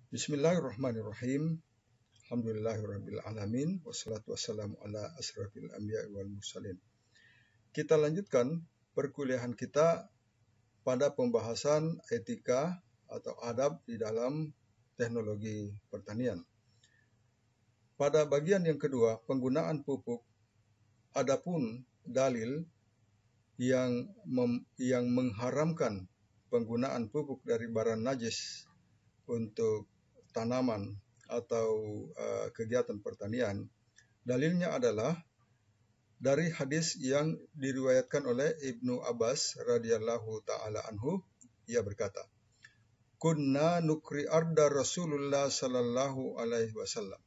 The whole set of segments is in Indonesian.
Bismillahirrahmanirrahim. Alhamdulillahirabbil alamin wassalatu wassalamu ala asrafil anbiya'i wal mursalin. Kita lanjutkan perkuliahan kita pada pembahasan etika atau adab di dalam teknologi pertanian. Pada bagian yang kedua, penggunaan pupuk, adapun dalil yang mengharamkan penggunaan pupuk dari barang najis untuk tanaman atau kegiatan pertanian, dalilnya adalah dari hadis yang diriwayatkan oleh Ibnu Abbas radhiyallahu taala anhu. Ia berkata, "Kunna nukri arda Rasulullah sallallahu alaihi wasallam."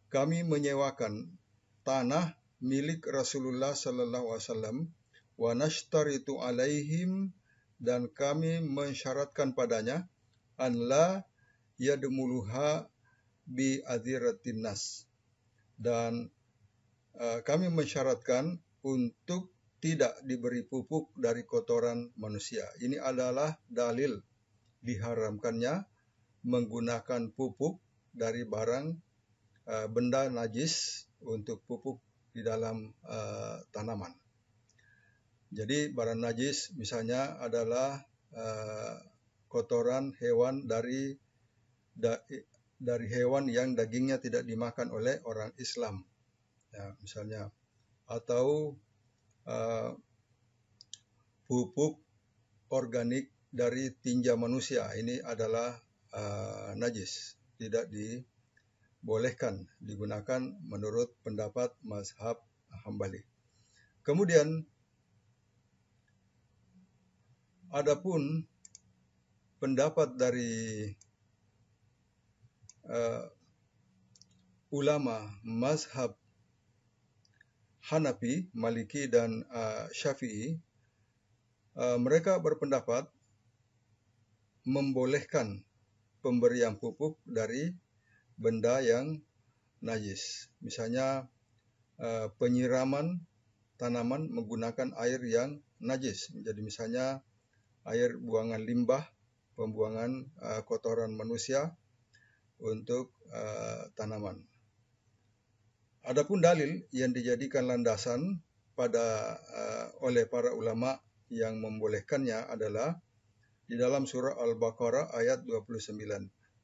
Kami menyewakan tanah milik Rasulullah sallallahu alaihi wasallam, wa nashtaritu alaihim, dan kami mensyaratkan padanya an la yadmuluha bi adhiratin nas, dan kami mensyaratkan untuk tidak diberi pupuk dari kotoran manusia. Ini adalah dalil diharamkannya menggunakan pupuk dari barang benda najis untuk pupuk di dalam tanaman. Jadi barang najis misalnya adalah kotoran hewan dari hewan yang dagingnya tidak dimakan oleh orang Islam, ya, misalnya, atau pupuk organik dari tinja manusia. Ini adalah najis, tidak dibolehkan digunakan menurut pendapat mazhab Hambali. Kemudian adapun pendapat dari ulama mazhab Hanafi, Maliki, dan Syafi'i, mereka berpendapat membolehkan pemberian pupuk dari benda yang najis. Misalnya penyiraman tanaman menggunakan air yang najis. Jadi misalnya air buangan limbah, pembuangan kotoran manusia untuk tanaman. Adapun dalil yang dijadikan landasan oleh para ulama yang membolehkannya adalah di dalam surah Al-Baqarah ayat 29.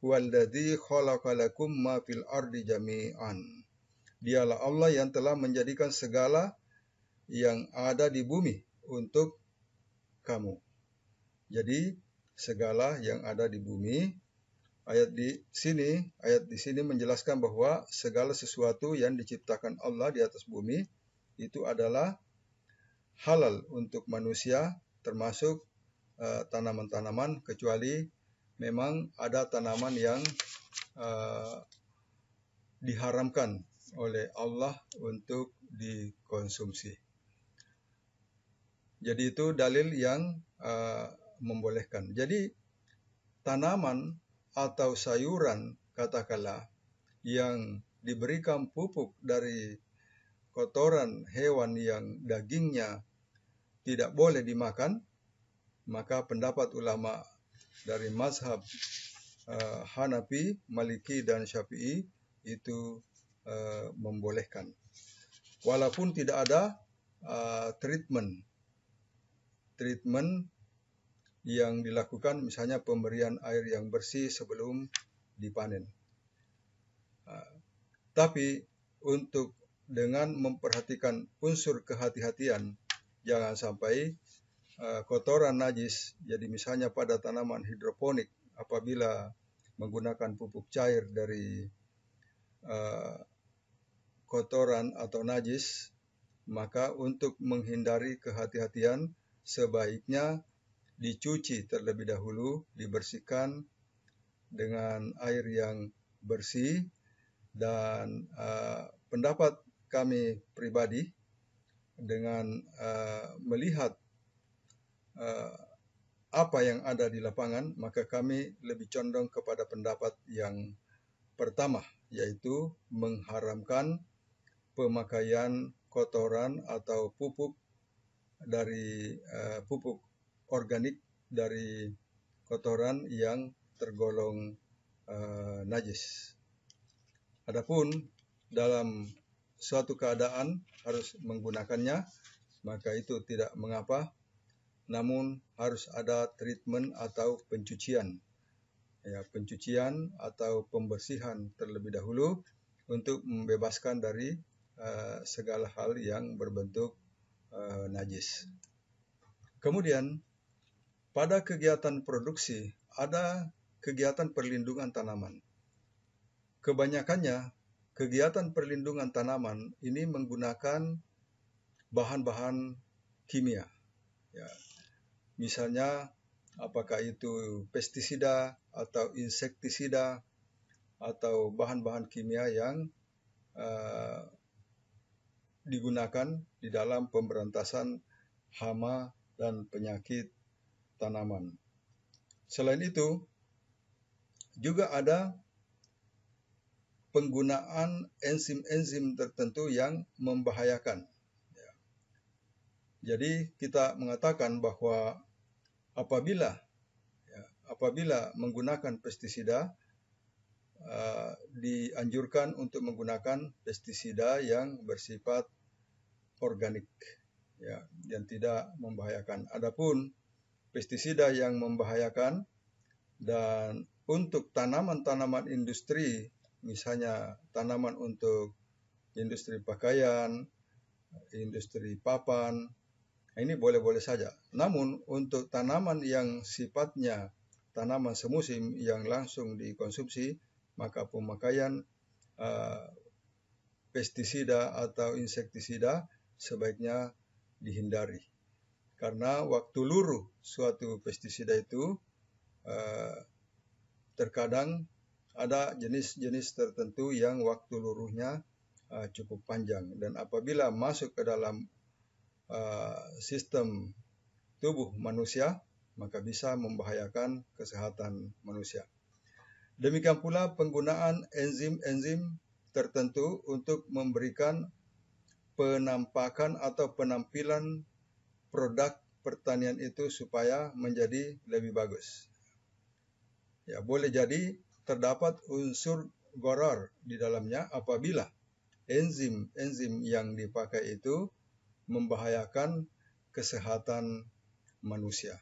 Walladzi khalaqalakum ma fil ardi jami'an. Dialah Allah yang telah menjadikan segala yang ada di bumi untuk kamu. Jadi segala yang ada di bumi, ayat di sini menjelaskan bahwa segala sesuatu yang diciptakan Allah di atas bumi itu adalah halal untuk manusia, termasuk tanaman-tanaman, kecuali memang ada tanaman yang diharamkan oleh Allah untuk dikonsumsi. Jadi itu dalil yang membolehkan. Jadi tanaman atau sayuran katakanlah yang diberikan pupuk dari kotoran hewan yang dagingnya tidak boleh dimakan, maka pendapat ulama dari mazhab Hanafi, Maliki, dan Syafi'i itu membolehkan. Walaupun tidak ada treatment yang dilakukan, misalnya pemberian air yang bersih sebelum dipanen. Tapi untuk dengan memperhatikan unsur kehati-hatian, jangan sampai kotoran najis, jadi misalnya pada tanaman hidroponik, apabila menggunakan pupuk cair dari kotoran atau najis, maka untuk menghindari kehati-hatian, sebaiknya dicuci terlebih dahulu, dibersihkan dengan air yang bersih. Dan pendapat kami pribadi dengan melihat apa yang ada di lapangan, maka kami lebih condong kepada pendapat yang pertama, yaitu mengharamkan pemakaian kotoran atau pupuk dari pupuk organik dari kotoran yang tergolong najis. Adapun dalam suatu keadaan harus menggunakannya, maka itu tidak mengapa, namun harus ada treatment atau pencucian. Ya, pencucian atau pembersihan terlebih dahulu untuk membebaskan dari segala hal yang berbentuk najis. Kemudian pada kegiatan produksi ada kegiatan perlindungan tanaman. Kebanyakannya kegiatan perlindungan tanaman ini menggunakan bahan-bahan kimia. Ya, misalnya apakah itu pestisida atau insektisida atau bahan-bahan kimia yang digunakan di dalam pemberantasan hama dan penyakit tanaman. Selain itu, juga ada penggunaan enzim-enzim tertentu yang membahayakan. Jadi kita mengatakan bahwa apabila menggunakan pestisida, dianjurkan untuk menggunakan pestisida yang bersifat organik, ya, yang tidak membahayakan. Adapun pestisida yang membahayakan dan untuk tanaman-tanaman industri, misalnya tanaman untuk industri pakaian, industri papan, ini boleh-boleh saja. Namun untuk tanaman yang sifatnya tanaman semusim yang langsung dikonsumsi, maka pemakaian pestisida atau insektisida sebaiknya dihindari. Karena waktu luruh suatu pestisida itu terkadang ada jenis-jenis tertentu yang waktu luruhnya cukup panjang, dan apabila masuk ke dalam sistem tubuh manusia, maka bisa membahayakan kesehatan manusia. Demikian pula penggunaan enzim-enzim tertentu untuk memberikan penampakan atau penampilan produk pertanian itu supaya menjadi lebih bagus. Ya, boleh jadi terdapat unsur gharar di dalamnya apabila enzim-enzim yang dipakai itu membahayakan kesehatan manusia.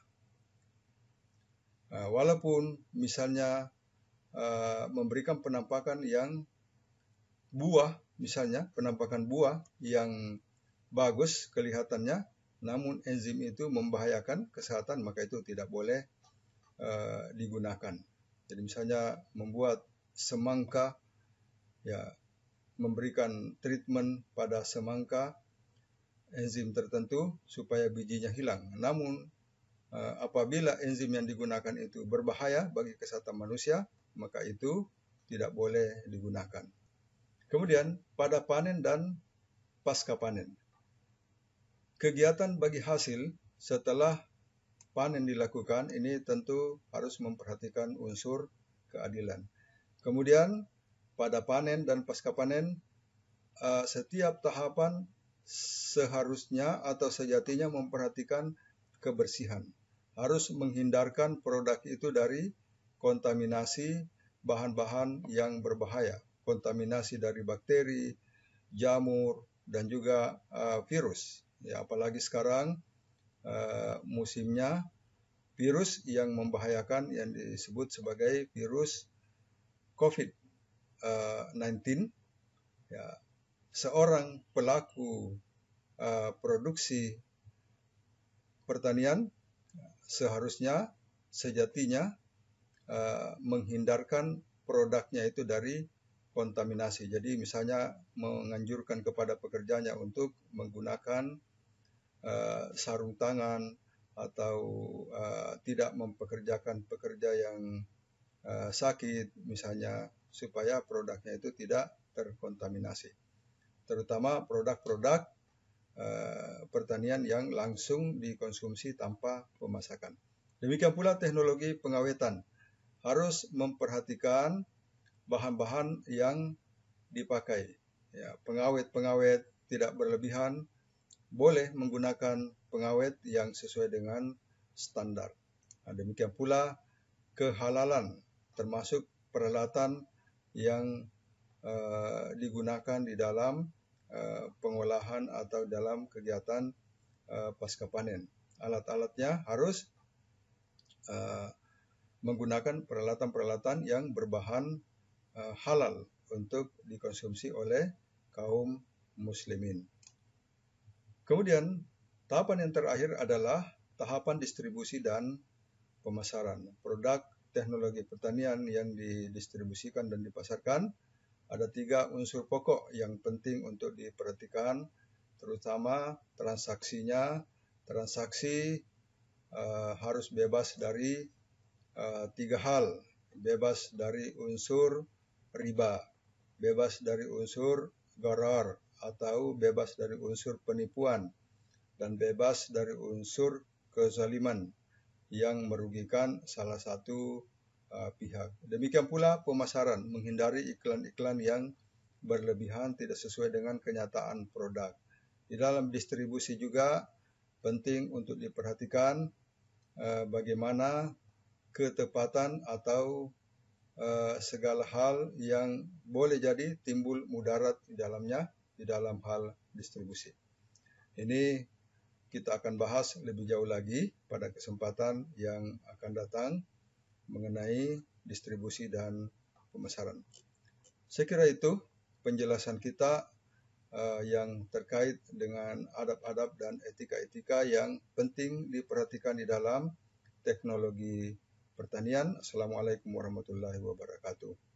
Walaupun misalnya memberikan penampakan yang buah, misalnya penampakan buah yang bagus kelihatannya, namun enzim itu membahayakan kesehatan, maka itu tidak boleh digunakan. Jadi misalnya membuat semangka, ya, memberikan treatment pada semangka enzim tertentu supaya bijinya hilang. Namun apabila enzim yang digunakan itu berbahaya bagi kesehatan manusia, maka itu tidak boleh digunakan. Kemudian pada panen dan pasca panen. Kegiatan bagi hasil setelah panen dilakukan ini tentu harus memperhatikan unsur keadilan. Kemudian pada panen dan pasca panen, setiap tahapan seharusnya atau sejatinya memperhatikan kebersihan. Harus menghindarkan produk itu dari kontaminasi bahan-bahan yang berbahaya. Kontaminasi dari bakteri, jamur, dan juga virus. Ya, apalagi sekarang musimnya virus yang membahayakan yang disebut sebagai virus COVID-19. Ya, seorang pelaku produksi pertanian seharusnya sejatinya menghindarkan produknya itu dari kontaminasi. Jadi misalnya menganjurkan kepada pekerjanya untuk menggunakan sarung tangan atau tidak mempekerjakan pekerja yang sakit misalnya, supaya produknya itu tidak terkontaminasi. Terutama produk-produk pertanian yang langsung dikonsumsi tanpa pemasakan. Demikian pula teknologi pengawetan. Harus memperhatikan bahan-bahan yang dipakai. Ya, pengawet-pengawet tidak berlebihan, boleh menggunakan pengawet yang sesuai dengan standar. Demikian pula kehalalan, termasuk peralatan yang digunakan di dalam pengolahan atau dalam kegiatan pasca panen. Alat-alatnya harus menggunakan peralatan-peralatan yang berbahan halal untuk dikonsumsi oleh kaum muslimin. Kemudian, tahapan yang terakhir adalah tahapan distribusi dan pemasaran. Produk teknologi pertanian yang didistribusikan dan dipasarkan, ada 3 unsur pokok yang penting untuk diperhatikan, terutama transaksinya. Transaksi harus bebas dari 3 hal, bebas dari unsur riba, bebas dari unsur gharar atau bebas dari unsur penipuan, dan bebas dari unsur kezaliman yang merugikan salah satu pihak. Demikian pula pemasaran, menghindari iklan-iklan yang berlebihan tidak sesuai dengan kenyataan produk. Di dalam distribusi juga penting untuk diperhatikan bagaimana ketepatan atau segala hal yang boleh jadi timbul mudarat di dalamnya di dalam hal distribusi. Ini kita akan bahas lebih jauh lagi pada kesempatan yang akan datang mengenai distribusi dan pemasaran. Saya kira itu penjelasan kita yang terkait dengan adab-adab dan etika-etika yang penting diperhatikan di dalam teknologi pertanian. Assalamualaikum warahmatullahi wabarakatuh.